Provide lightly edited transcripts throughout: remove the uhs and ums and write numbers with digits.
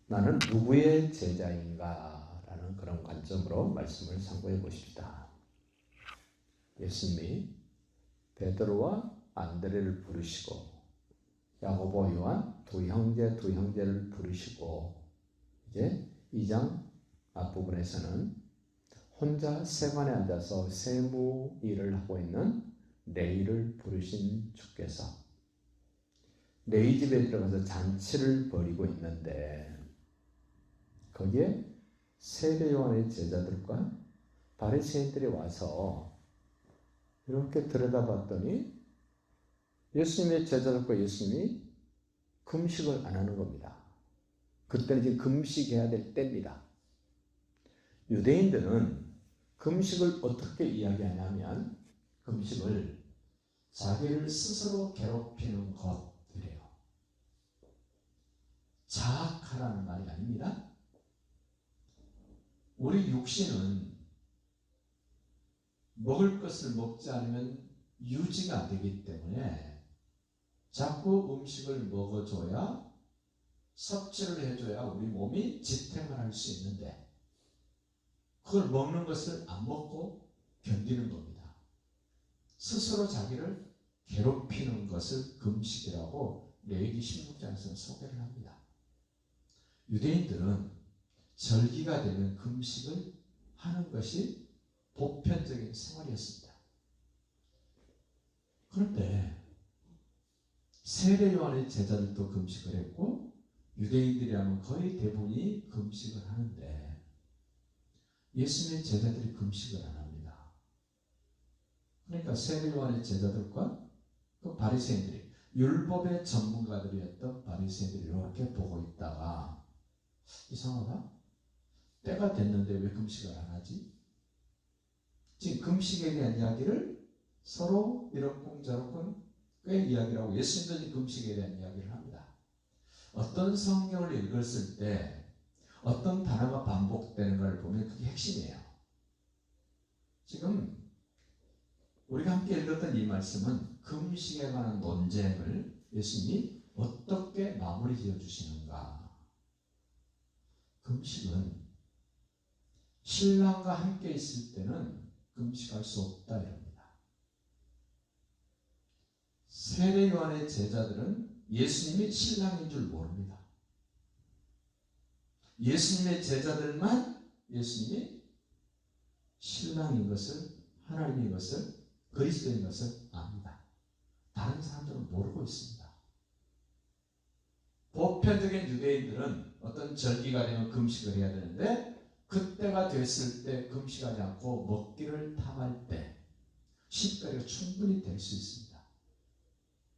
나는 누구의 제자인가? 라는 그런 관점으로 말씀을 상고해 보십시다. 예수님이 베드로와 안드레를 부르시고 야고보, 요한 두 형제를 부르시고 이제 2장 앞부분에서는 혼자 세관에 앉아서 세무 일을 하고 있는 레위를 부르신 주께서 레위 집에 들어가서 잔치를 벌이고 있는데 거기에 세례 요한의 제자들과 바리새인들이 와서 이렇게 들여다봤더니 예수님의 제자들과 예수님이 금식을 안 하는 겁니다. 그때는 지금 금식해야 될 때입니다. 유대인들은 금식을 어떻게 이야기하냐면 금식을 자기를 스스로 괴롭히는 것이래요. 자학하라는 말이 아닙니다. 우리 육신은 먹을 것을 먹지 않으면 유지가 안 되기 때문에 자꾸 음식을 먹어줘야 섭취를 해줘야 우리 몸이 지탱을 할 수 있는데 그걸 먹는 것을 안 먹고 견디는 겁니다. 스스로 자기를 괴롭히는 것을 금식이라고 레위기 16장에서는 소개를 합니다. 유대인들은 절기가 되면 금식을 하는 것이 보편적인 생활이었습니다. 그런데 세례 요한의 제자들도 금식을 했고 유대인들이라면 거의 대부분이 금식을 하는데 예수님의 제자들이 금식을 안 합니다. 그러니까 세례 요한의 제자들과 그 바리새인들이 율법의 전문가들이었던 바리새인들이 이렇게 보고 있다가 이상하다. 때가 됐는데 왜 금식을 안 하지? 지금 금식에 대한 이야기를 서로 이렇쿵저렇쿵 꽤 이야기를 하고 예수님도 지금 금식에 대한 이야기를 합니다. 어떤 성경을 읽었을 때 어떤 단어가 반복되는 걸 보면 그게 핵심이에요. 지금 우리가 함께 읽었던 이 말씀은 금식에 관한 논쟁을 예수님이 어떻게 마무리 지어 주시는가. 금식은 신랑과 함께 있을 때는 금식할 수 없다 이럽니다. 세례 요한의 제자들은 예수님이 신랑인 줄 모릅니다. 예수님의 제자들만 예수님이 신랑인 것을, 하나님인 것을, 그리스도인 것을 압니다. 다른 사람들은 모르고 있습니다. 보편적인 유대인들은 어떤 절기가 되면 금식을 해야 되는데 그때가 됐을 때 금식하지 않고 먹기를 탐할 때 식거리가 충분히 될 수 있습니다.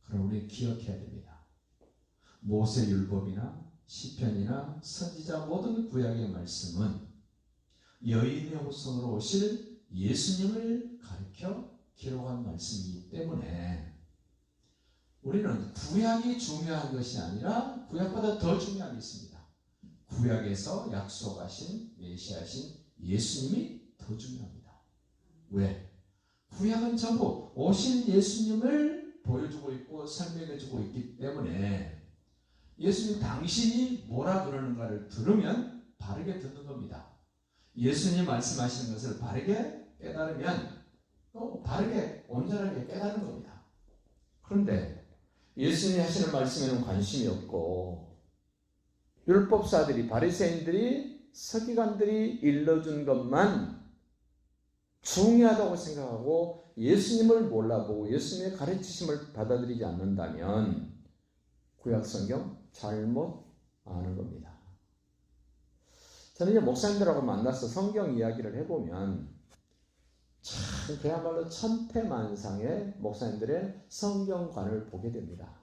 그럼 우리 기억해야 됩니다. 모세율법이나 시편이나 선지자 모든 구약의 말씀은 여인의 후손으로 오실 예수님을 가리켜 기록한 말씀이기 때문에 우리는 구약이 중요한 것이 아니라 구약보다 더 중요한 게 있습니다. 구약에서 약속하신 메시아신 예수님이 더 중요합니다. 왜? 구약은 전부 오신 예수님을 보여주고 있고 설명해주고 있기 때문에 예수님 당신이 뭐라 그러는가를 들으면 바르게 듣는 겁니다. 예수님 말씀하시는 것을 바르게 깨달으면 또 바르게 온전하게 깨닫는 겁니다. 그런데 예수님이 하시는 말씀에는 관심이 없고 율법사들이 바리새인들이 서기관들이 일러준 것만 중요하다고 생각하고 예수님을 몰라보고 예수님의 가르치심을 받아들이지 않는다면 구약성경 잘못 아는 겁니다. 저는 이제 목사님들하고 만나서 성경 이야기를 해보면 참 그야말로 천태만상의 목사님들의 성경관을 보게 됩니다.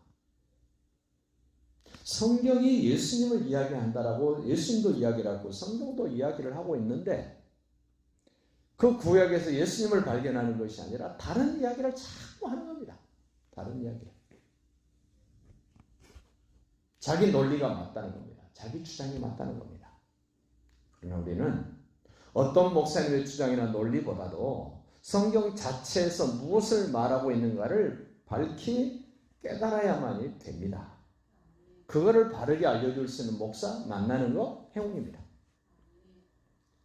성경이 예수님을 이야기한다라고 예수님도 이야기를 하고 성경도 이야기를 하고 있는데 그 구약에서 예수님을 발견하는 것이 아니라 다른 이야기를 자꾸 하는 겁니다. 다른 이야기를. 자기 논리가 맞다는 겁니다. 자기 주장이 맞다는 겁니다. 그러나 우리는 어떤 목사님의 주장이나 논리보다도 성경 자체에서 무엇을 말하고 있는가를 밝히 깨달아야만이 됩니다. 그거를 바르게 알려줄 수 있는 목사 만나는 거 행운입니다.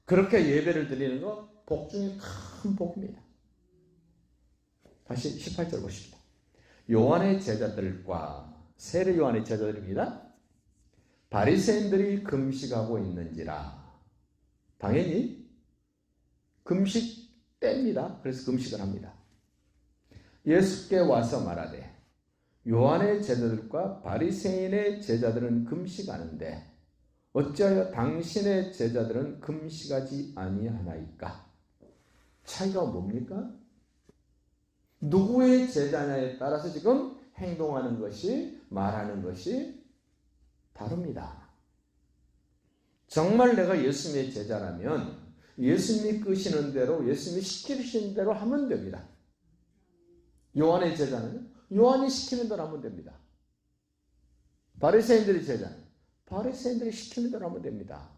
그렇게 예배를 드리는 거 복 중에 큰 복입니다. 다시 18절 보십시오. 요한의 제자들과 세례 요한의 제자들입니다. 바리새인들이 금식하고 있는지라. 당연히 금식 때입니다. 그래서 금식을 합니다. 예수께 와서 말하되 요한의 제자들과 바리새인의 제자들은 금식하는데 어찌하여 당신의 제자들은 금식하지 아니하나이까? 차이가 뭡니까? 누구의 제자냐에 따라서 지금 행동하는 것이, 말하는 것이 다릅니다. 정말 내가 예수님의 제자라면 예수님이 끄시는 대로, 예수님이 시키시는 대로 하면 됩니다. 요한의 제자는 요한이 시키는 대로 하면 됩니다. 바리새인들의 제자는 바리새인들이 시키는 대로 하면 됩니다.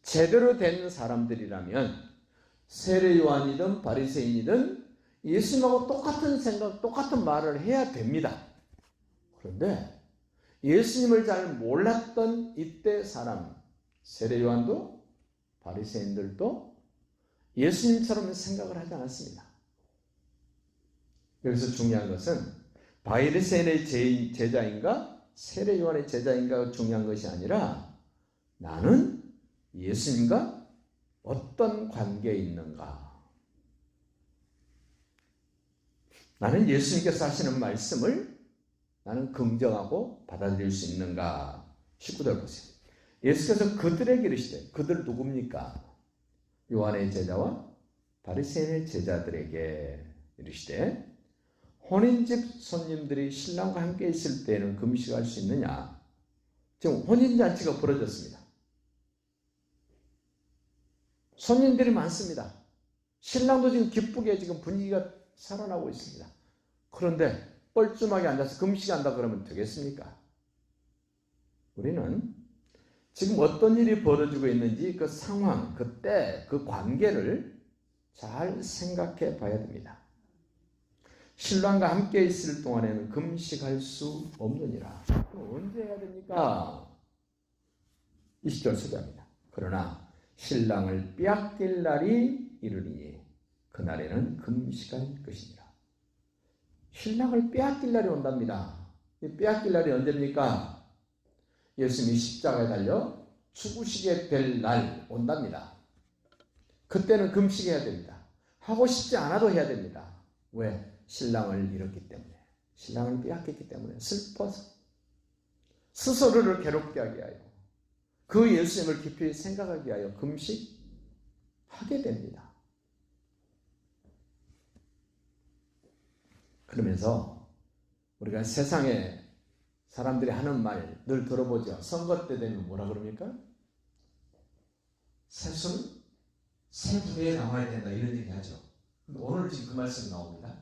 제대로 된 사람들이라면 세례 요한이든 바리새인이든 예수님하고 똑같은 생각, 똑같은 말을 해야 됩니다. 그런데 예수님을 잘 몰랐던 이때 사람, 세례 요한도 바리새인들도 예수님처럼 생각을 하지 않았습니다. 여기서 중요한 것은 바리새인의 제자인가 세례 요한의 제자인가가 중요한 것이 아니라 나는 예수님과 어떤 관계에 있는가? 나는 예수님께서 하시는 말씀을 나는 긍정하고 받아들일 수 있는가? 19절 보세요. 예수께서 그들에게 이르시되, 그들 누굽니까? 요한의 제자와 바리새인의 제자들에게 이르시되, 혼인집 손님들이 신랑과 함께 있을 때에는 금식할 수 있느냐? 지금 혼인잔치가 벌어졌습니다. 손님들이 많습니다. 신랑도 지금 기쁘게 지금 분위기가 살아나고 있습니다. 그런데 뻘쭘하게 앉아서 금식한다 그러면 되겠습니까? 우리는 지금 어떤 일이 벌어지고 있는지 그 상황, 그 때, 그 관계를 잘 생각해 봐야 됩니다. 신랑과 함께 있을 동안에는 금식할 수 없느니라. 언제 해야 됩니까? 20절 소개합니다. 그러나 신랑을 빼앗길 날이 이르리니 그날에는 금식할 것이니라. 신랑을 빼앗길 날이 온답니다. 이 빼앗길 날이 언제입니까? 예수님이 십자가에 달려 죽으시게 될 날 온답니다. 그때는 금식해야 됩니다. 하고 싶지 않아도 해야 됩니다. 왜? 신랑을 잃었기 때문에, 신랑을 빼앗겼기 때문에 슬퍼서 스스로를 괴롭게 하게 하여 그 예수님을 깊이 생각하게 하여 금식하게 됩니다. 그러면서 우리가 세상에 사람들이 하는 말 늘 들어보죠. 선거 때 되면 뭐라 그럽니까? 새순 새 부대에 나와야 된다 이런 얘기 하죠. 근데 오늘 지금 그 말씀이 나옵니다.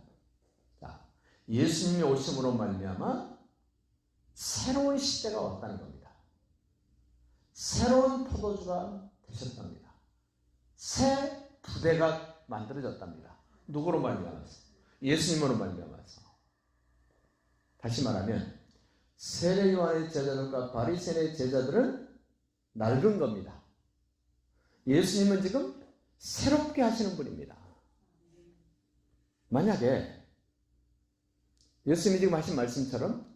자, 예수님이 오심으로 말미암아 새로운 시대가 왔다는 겁니다. 새로운 포도주가 되셨답니다. 새 부대가 만들어졌답니다. 누구로 말미암아서? 예수님으로 말미암아서. 다시 말하면 세례 요한의 제자들과 바리새인의 제자들은 낡은 겁니다. 예수님은 지금 새롭게 하시는 분입니다. 만약에 예수님이 지금 하신 말씀처럼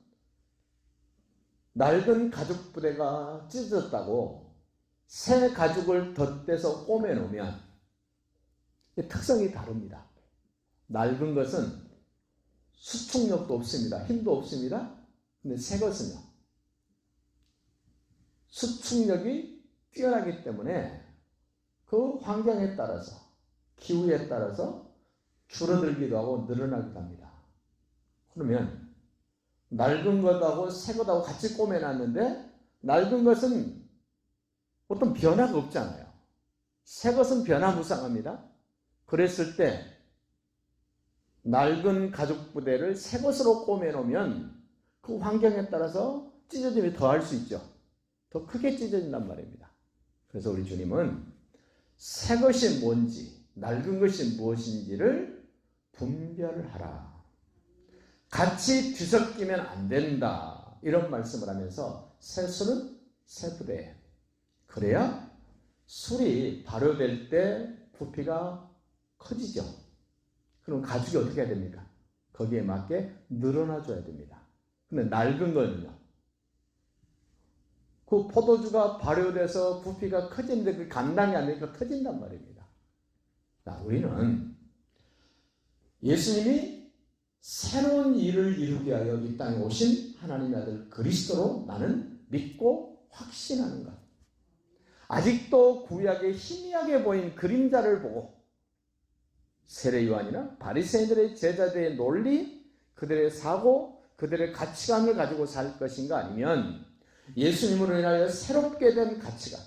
낡은 가죽 부대가 찢어졌다고 새 가죽을 덧대서 꼬매놓으면 특성이 다릅니다. 낡은 것은 수축력도 없습니다. 힘도 없습니다. 근데 새 것은요, 수축력이 뛰어나기 때문에 그 환경에 따라서, 기후에 따라서 줄어들기도 하고 늘어나기도 합니다. 그러면 낡은 것하고 새 것하고 같이 꼬매놨는데 낡은 것은 어떤 변화가 없잖아요. 새 것은 변화무쌍합니다. 그랬을 때 낡은 가죽 부대를 새 것으로 꼬매놓으면 그 환경에 따라서 찢어짐이 더할 수 있죠. 더 크게 찢어진단 말입니다. 그래서 우리 주님은 새 것이 뭔지, 낡은 것이 무엇인지를 분별하라. 같이 뒤섞이면 안 된다. 이런 말씀을 하면서 새 술은 새 부대예요. 그래야 술이 발효될 때 부피가 커지죠. 그럼 가죽이 어떻게 해야 됩니까? 거기에 맞게 늘어나줘야 됩니다. 근데 낡은 거는요. 그 포도주가 발효돼서 부피가 커지는데 그 감당이 안 되니까 터진단 말입니다. 자, 우리는 예수님이 새로운 일을 이루게 하여 이 땅에 오신 하나님의 아들 그리스도로 나는 믿고 확신하는 것. 아직도 구약의 희미하게 보인 그림자를 보고 세례 요한이나 바리새인들의 제자들의 논리, 그들의 사고, 그들의 가치관을 가지고 살 것인가 아니면 예수님으로 인하여 새롭게 된 가치관,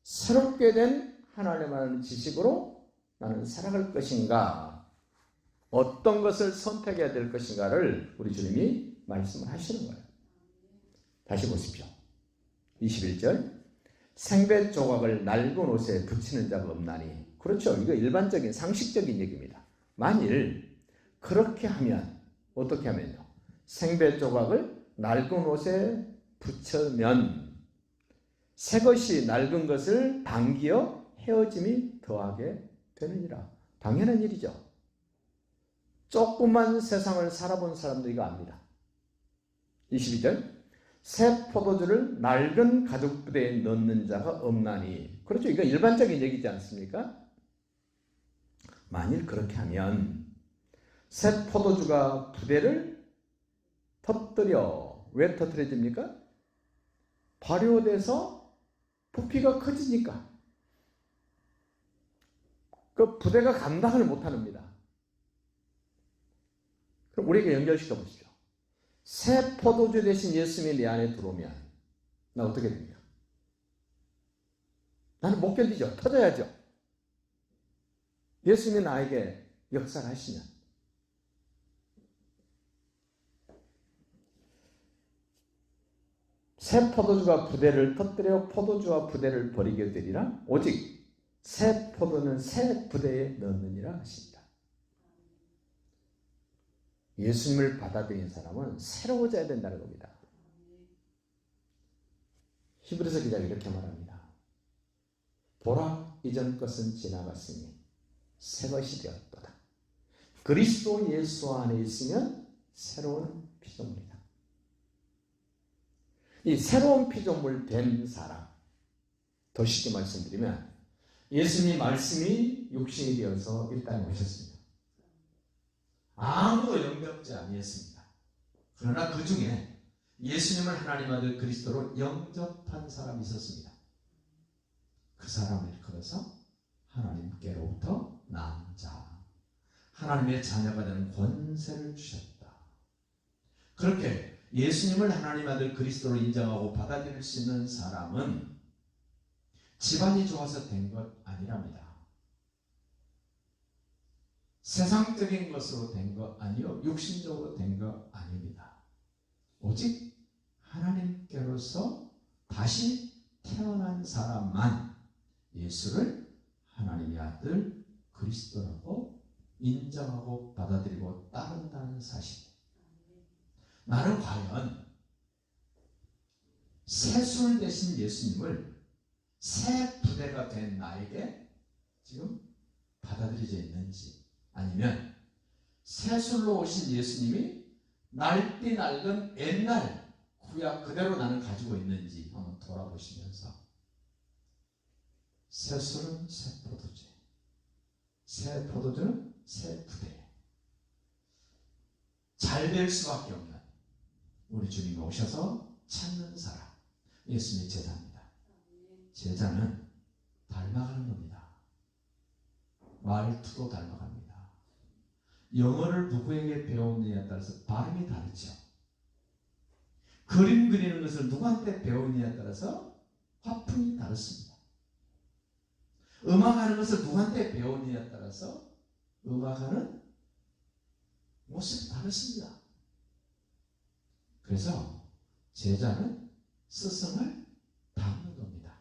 새롭게 된 하나님의 지식으로 나는 살아갈 것인가, 어떤 것을 선택해야 될 것인가를 우리 주님이 말씀을 하시는 거예요. 다시 보십시오. 21절 생배 조각을 낡은 옷에 붙이는 자가 없나니. 그렇죠. 이거 일반적인 상식적인 얘기입니다. 만일 그렇게 하면 어떻게 하면요. 생배 조각을 낡은 옷에 붙여면 새것이 낡은 것을 당기어 헤어짐이 더하게 되느니라. 당연한 일이죠. 조그만 세상을 살아본 사람도 이거 압니다. 22절 새 포도주를 낡은 가죽 부대에 넣는 자가 없나니. 그렇죠. 이거 일반적인 얘기지 않습니까? 만일 그렇게 하면 새 포도주가 부대를 터뜨려. 왜 터뜨려집니까? 발효돼서 부피가 커지니까. 그 부대가 감당을 못합니다. 그럼 우리에게 연결시켜 보십시오. 새 포도주 대신 예수님이 내 안에 들어오면 나 어떻게 됩니까? 나는 못 견디죠. 터져야죠. 예수님이 나에게 역사를 하시면 새 포도주가 부대를 터뜨려 포도주와 부대를 버리게 되리라. 오직 새 포도는 새 부대에 넣느니라 하십니다. 예수님을 받아들인 사람은 새로워져야 된다는 겁니다. 히브리서 기자가 이렇게 말합니다. 보라, 이전 것은 지나갔으니 새 것이 되었도다. 그리스도 예수 안에 있으면 새로운 피조물이다. 이 새로운 피조물 된 사람, 더 쉽게 말씀드리면 예수님 말씀이 육신이 되어서 이 땅에 오셨습니다. 아무도 영접지 아니했습니다. 그러나 그 중에 예수님을 하나님 아들 그리스도로 영접한 사람이 있었습니다. 그 사람을 일컬어서 하나님께로부터 난 자, 하나님의 자녀가 되는 권세를 주셨다. 그렇게 예수님을 하나님 아들 그리스도로 인정하고 받아들일 수 있는 사람은 집안이 좋아서 된 것 아니랍니다. 세상적인 것으로 된 것 아니요, 육신적으로 된 것 아닙니다. 오직 하나님께로서 다시 태어난 사람만 예수를 하나님의 아들 그리스도라고 인정하고 받아들이고 따른다는 사실. 나는 과연 새술 대신 예수님을 새 부대가 된 나에게 지금 받아들여져 있는지, 아니면 새술로 오신 예수님이 낡디 낡은 옛날 구약 그대로 나는 가지고 있는지 한번 돌아보시면서 새술은 새 포도주, 새 포도주는 새 부대. 잘 될 수밖에 없는 우리 주님이 오셔서 찾는 사람, 예수님의 제자입니다. 제자는 닮아가는 겁니다. 말투도 닮아갑니다. 영어를 누구에게 배웠느냐에 따라서 발음이 다르죠. 그림 그리는 것을 누구한테 배웠느냐에 따라서 화풍이 다릅니다. 음악하는 것을 누구한테 배웠느냐에 따라서 음악하는 모습이 다릅니다. 그래서 제자는 스승을 닮는 겁니다.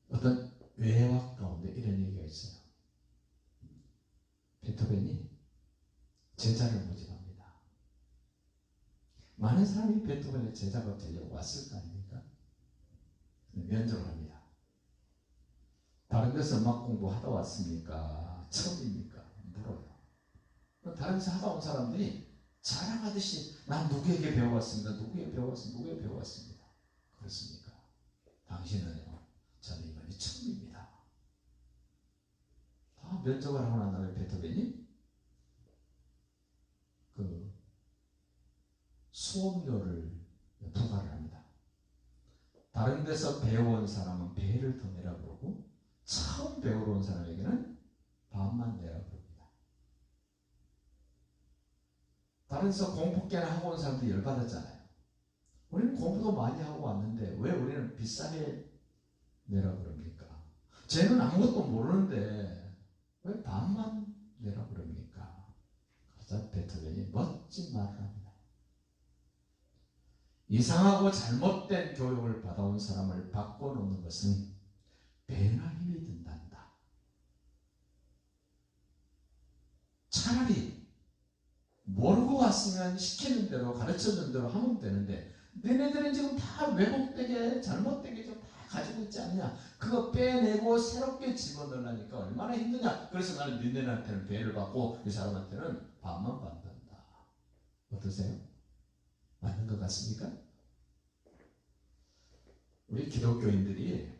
어떤 외화 가운데 이런 얘기가 있어요. 베토벤이 제자를 모집합니다. 많은 사람이 베토벤의 제자가 되려고 왔을 거 아닙니까? 면접을 합니다. 다른 데서 음악 공부하다 왔습니까? 처음입니까? 물어요. 다른 데서 하다 온 사람들이 자랑하듯이 난 누구에게 배워왔습니다. 누구에게 배워왔습니다. 누구에게 배워왔습니다. 그렇습니까? 당신은요. 저는 이번이 처음입니다. 다 면접을 하고 난 다음에 베토벤이 그 수업료를 부과를 합니다. 다른 데서 배워온 사람은 배를 더 내라 그러고 처음 배우러 온 사람에게는 반만 내라 그럽니다. 다른 데서 공부 꽤나 하고 온 사람들이 열받았잖아요. 우리는 공부도 많이 하고 왔는데 왜 우리는 비싸게 내라 그럽니까? 쟤는 아무것도 모르는데 왜 반만 내라 그럽니까? 그러자 베토벤이 멋진 말을 합니다. 이상하고 잘못된 교육을 받아온 사람을 바꿔놓는 것은 배나 힘이 든단다. 차라리 모르고 왔으면 시키는 대로 가르쳐준 대로 하면 되는데 너네들은 지금 다 왜곡되게 잘못되게 좀 다 가지고 있지 않냐. 그거 빼내고 새롭게 집어넣으려니까 얼마나 힘드냐. 그래서 나는 너네들한테는 배를 받고 이 사람한테는 반만 받는다. 어떠세요? 맞는 것 같습니까? 우리 기독교인들이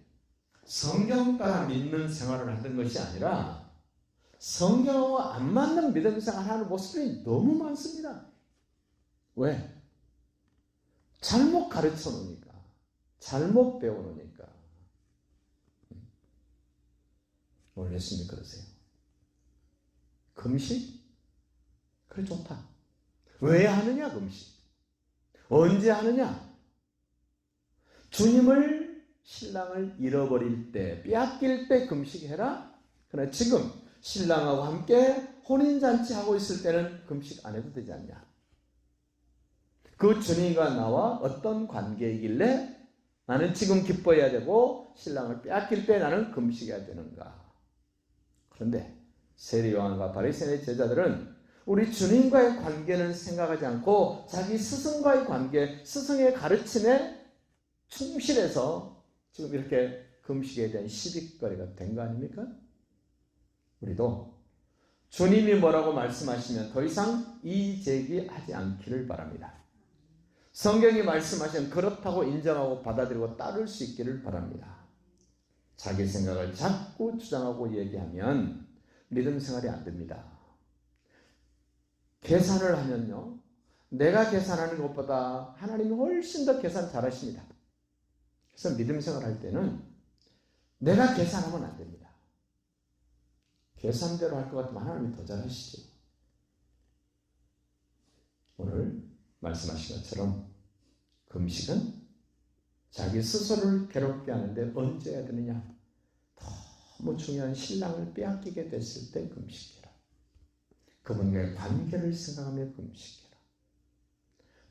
성경 따라 믿는 생활을 하는 것이 아니라 성경과 안 맞는 믿음 생활하는 모습이 너무 많습니다. 왜? 잘못 가르쳐 놓으니까. 잘못 배워 놓으니까. 오늘 예수님이 그러세요. 금식? 그래 좋다. 왜 하느냐 금식? 언제 하느냐? 주님을 신랑을 잃어버릴 때, 빼앗길 때 금식해라. 그러나 지금 신랑하고 함께 혼인잔치하고 있을 때는 금식 안 해도 되지 않냐. 그 주님과 나와 어떤 관계이길래 나는 지금 기뻐해야 되고 신랑을 빼앗길 때 나는 금식해야 되는가. 그런데 세리 요한과 바리새인의 제자들은 우리 주님과의 관계는 생각하지 않고 자기 스승과의 관계, 스승의 가르침에 충실해서 지금 이렇게 금식에 대한 시비거리가 된 거 아닙니까? 우리도 주님이 뭐라고 말씀하시면 더 이상 이의제기하지 않기를 바랍니다. 성경이 말씀하시면 그렇다고 인정하고 받아들이고 따를 수 있기를 바랍니다. 자기 생각을 자꾸 주장하고 얘기하면 믿음 생활이 안 됩니다. 계산을 하면요, 내가 계산하는 것보다 하나님이 훨씬 더 계산 잘하십니다. 그래서 믿음 생활할 때는 내가 계산하면 안 됩니다. 계산대로 할 것 같으면 하나님이 더 잘하시죠. 오늘 말씀하신 것처럼 금식은 자기 스스로를 괴롭게 하는데 언제 해야 되느냐? 너무 중요한 신랑을 빼앗기게 됐을 때 금식해라. 그분과의 관계를 생각하며 금식해라.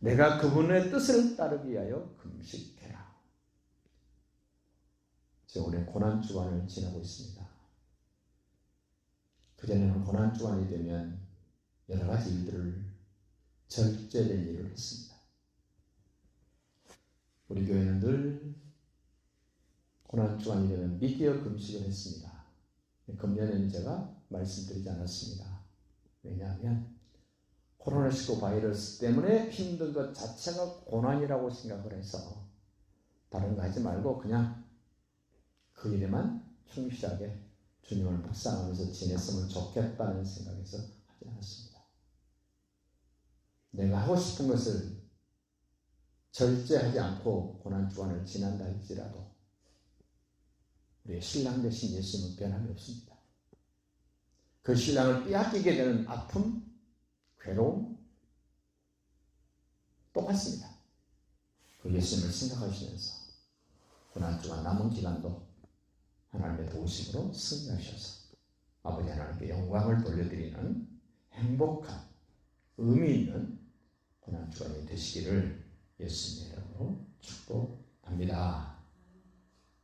내가 그분의 뜻을 따르기 위하여 금식해라. 지금 우리는 고난주간을 지나고 있습니다. 그전에는 고난주간이 되면 여러 가지 일들을 절제된 일을 했습니다. 우리 교회는 늘 고난주간이 되면 미디어 금식을 했습니다. 금년에는 제가 말씀드리지 않았습니다. 왜냐하면 코로나19 바이러스 때문에 힘든 것 자체가 고난이라고 생각을 해서 다른 거 하지 말고 그냥 그 일에만 충실하게 주님을 묵상하면서 지냈으면 좋겠다는 생각에서 하지 않았습니다. 내가 하고 싶은 것을 절제하지 않고 고난주간을 지난다 할지라도 우리의 신랑 되신 예수님은 변함이 없습니다. 그 신랑을 빼앗기게 되는 아픔, 괴로움 똑같습니다. 그 예수님을 생각하시면서 고난주간 남은 기간도 하나님의 도우심으로 승리하셔서 아버지 하나님께 영광을 돌려드리는 행복한 의미 있는 고난주간이 되시기를 예수님의 이름으로 축복합니다.